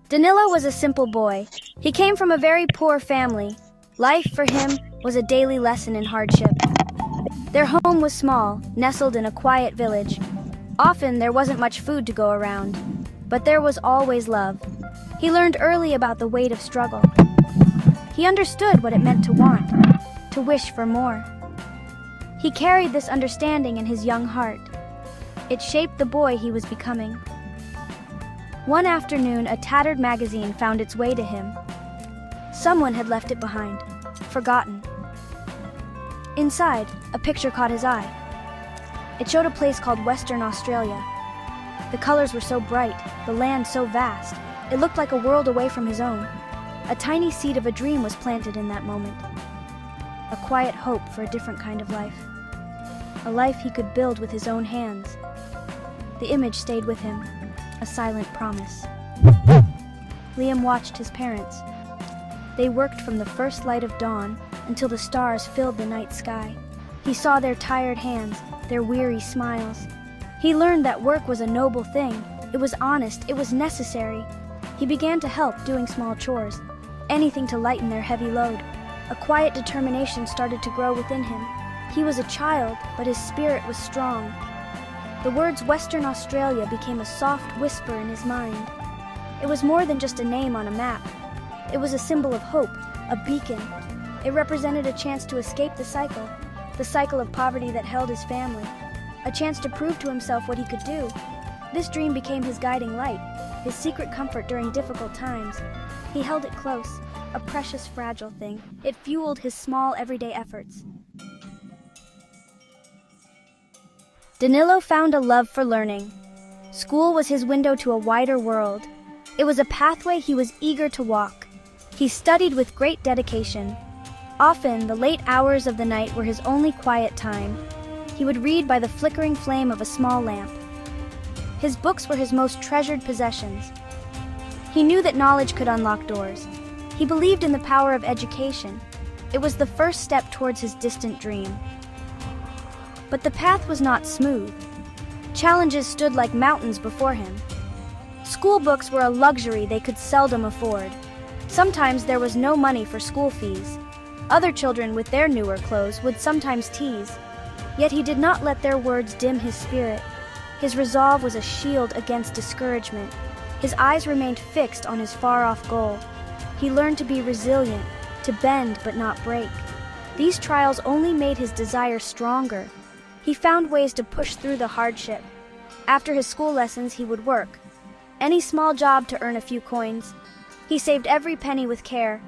Danilo was a simple boy. He came from a very poor family. Life for him was a daily lesson in hardship. Their home was small, nestled in a quiet village. Often there wasn't much food to go around, but there was always love. He learned early about the weight of struggle. He understood what it meant to want, to wish for more. He carried this understanding in his young heart. It shaped the boy he was becoming. One afternoon, a tattered magazine found its way to him. Someone had left it behind, forgotten. Inside, a picture caught his eye. It showed a place called Western Australia. The colors were so bright, the land so vast, it looked like a world away from his own. A tiny seed of a dream was planted in that moment. A quiet hope for a different kind of life. A life he could build with his own hands. The image stayed with him, a silent promise. Liam watched his parents. They worked from the first light of dawn until the stars filled the night sky. He saw their tired hands, their weary smiles. He learned that work was a noble thing. It was honest, it was necessary. He began to help, doing small chores, anything to lighten their heavy load. A quiet determination started to grow within him. He was a child, but his spirit was strong. The words Western Australia became a soft whisper in his mind. It was more than just a name on a map. It was a symbol of hope, a beacon. It represented a chance to escape the cycle of poverty that held his family, a chance to prove to himself what he could do. This dream became his guiding light, his secret comfort during difficult times. He held it close, a precious, fragile thing. It fueled his small, everyday efforts. Danilo found a love for learning. School was his window to a wider world. It was a pathway he was eager to walk. He studied with great dedication. Often, the late hours of the night were his only quiet time. He would read by the flickering flame of a small lamp. His books were his most treasured possessions. He knew that knowledge could unlock doors. He believed in the power of education. It was the first step towards his distant dream. But the path was not smooth. Challenges stood like mountains before him. School books were a luxury they could seldom afford. Sometimes there was no money for school fees. Other children with their newer clothes would sometimes tease. Yet he did not let their words dim his spirit. His resolve was a shield against discouragement. His eyes remained fixed on his far-off goal. He learned to be resilient, to bend but not break. These trials only made his desire stronger. He found ways to push through the hardship. After his school lessons, he would work. Any small job to earn a few coins. He saved every penny with care.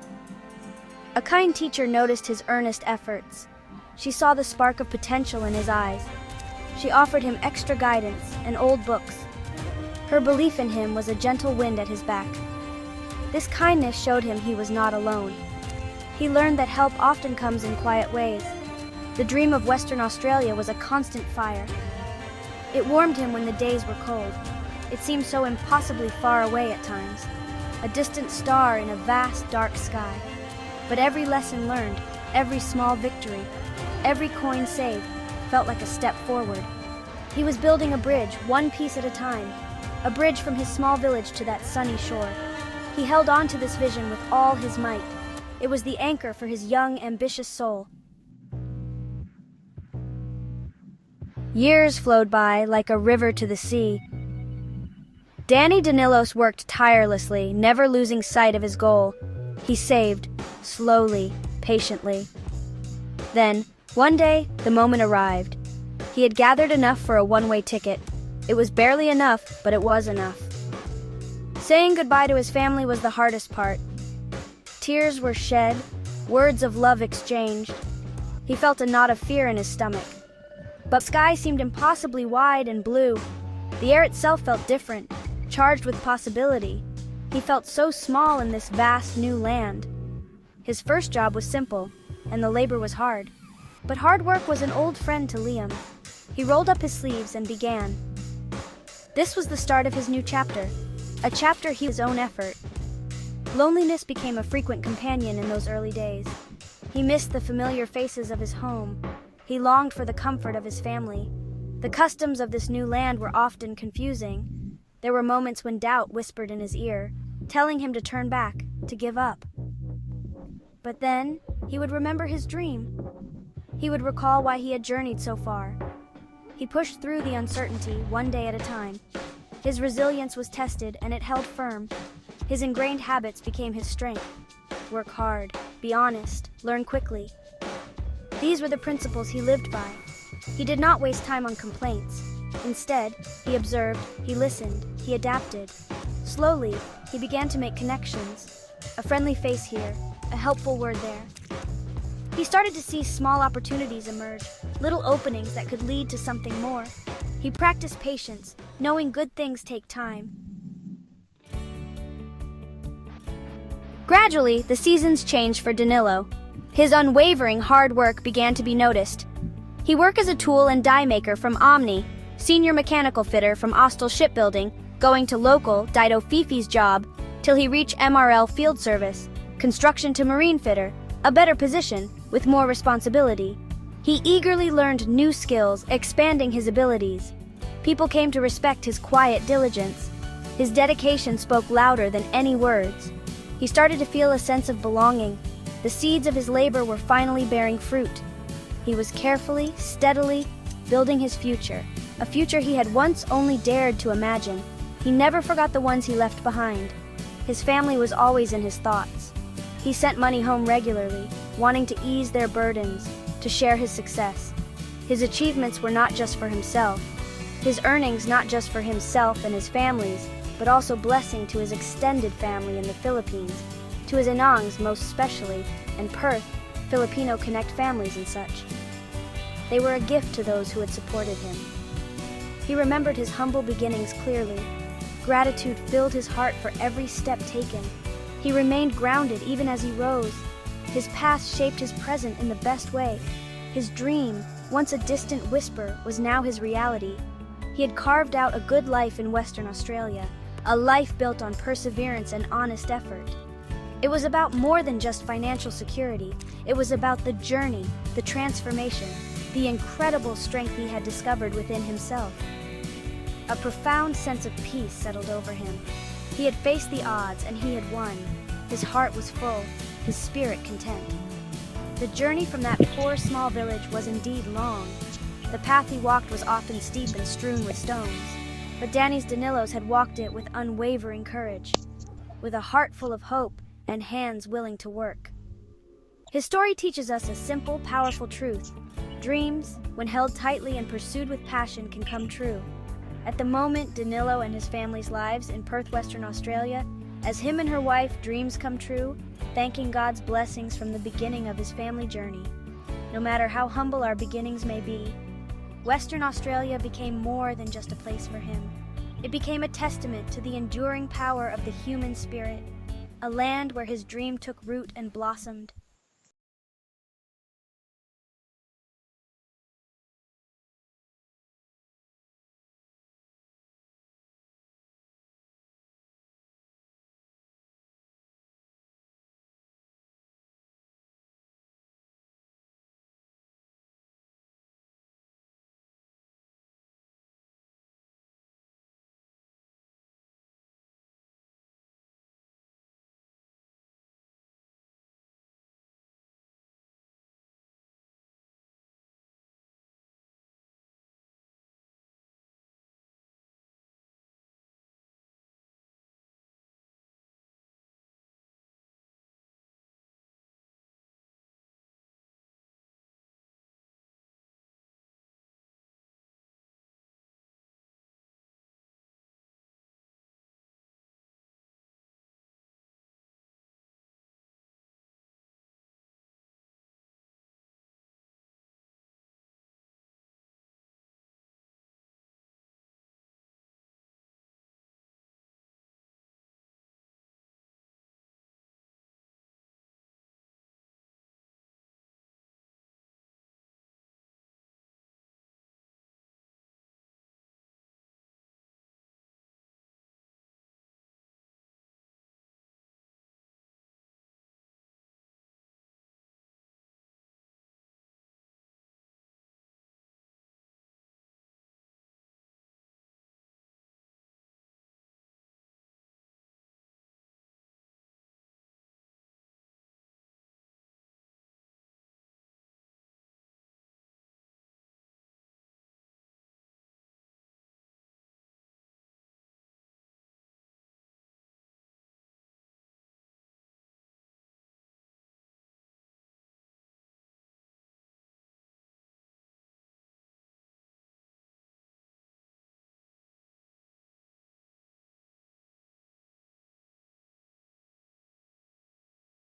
A kind teacher noticed his earnest efforts. She saw the spark of potential in his eyes. She offered him extra guidance and old books. Her belief in him was a gentle wind at his back. This kindness showed him he was not alone. He learned that help often comes in quiet ways. The dream of Western Australia was a constant fire. It warmed him when the days were cold. It seemed so impossibly far away at times, a distant star in a vast, dark sky. But every lesson learned, every small victory, every coin saved, felt like a step forward. He was building a bridge, one piece at a time, a bridge from his small village to that sunny shore. He held on to this vision with all his might. It was the anchor for his young, ambitious soul. Years flowed by like a river to the sea. Danny Danilos worked tirelessly, never losing sight of his goal. He saved, slowly, patiently. Then, one day, the moment arrived. He had gathered enough for a one-way ticket. It was barely enough, but it was enough. Saying goodbye to his family was the hardest part. Tears were shed, words of love exchanged. He felt a knot of fear in his stomach. But the sky seemed impossibly wide and blue. The air itself felt different, charged with possibility. He felt so small in this vast new land. His first job was simple, and the labor was hard. But hard work was an old friend to Liam. He rolled up his sleeves and began. This was the start of his new chapter, a chapter he his own effort. Loneliness became a frequent companion in those early days. He missed the familiar faces of his home. He longed for the comfort of his family. The customs of this new land were often confusing. There were moments when doubt whispered in his ear, telling him to turn back, to give up. But then, he would remember his dream. He would recall why he had journeyed so far. He pushed through the uncertainty, one day at a time. His resilience was tested, and it held firm. His ingrained habits became his strength. Work hard, be honest, learn quickly. These were the principles he lived by. He did not waste time on complaints. Instead, he observed, he listened, he adapted. Slowly, he began to make connections. A friendly face here, a helpful word there. He started to see small opportunities emerge, little openings that could lead to something more. He practiced patience, knowing good things take time. Gradually, the seasons changed for Danilo. His unwavering hard work began to be noticed. He worked as a tool and die maker from Omni, senior mechanical fitter from Ostel Shipbuilding, going to local Dido Fifi's job, till he reached MRL field service, construction to marine fitter, a better position, with more responsibility. He eagerly learned new skills, expanding his abilities. People came to respect his quiet diligence. His dedication spoke louder than any words. He started to feel a sense of belonging. The seeds of his labor were finally bearing fruit. He was carefully, steadily, building his future, a future he had once only dared to imagine. He never forgot the ones he left behind. His family was always in his thoughts. He sent money home regularly, wanting to ease their burdens, to share his success. His achievements were not just for himself. His earnings not just for himself and his families, but also blessing to his extended family in the Philippines, to his Inangs most especially, and Perth, Filipino Connect families and such. They were a gift to those who had supported him. He remembered his humble beginnings clearly. Gratitude filled his heart for every step taken. He remained grounded even as he rose. His past shaped his present in the best way. His dream, once a distant whisper, was now his reality. He had carved out a good life in Western Australia, a life built on perseverance and honest effort. It was about more than just financial security. It was about the journey, the transformation, the incredible strength he had discovered within himself. A profound sense of peace settled over him. He had faced the odds and he had won. His heart was full, his spirit content. The journey from that poor small village was indeed long. The path he walked was often steep and strewn with stones, but Danny's Danilos had walked it with unwavering courage, with a heart full of hope and hands willing to work. His story teaches us a simple, powerful truth. Dreams, when held tightly and pursued with passion, can come true. At the moment, Danilo and his family's lives in Perth, Western Australia, as him and her wife dreams come true, thanking God's blessings from the beginning of his family journey. No matter how humble our beginnings may be, Western Australia became more than just a place for him. It became a testament to the enduring power of the human spirit, a land where his dream took root and blossomed.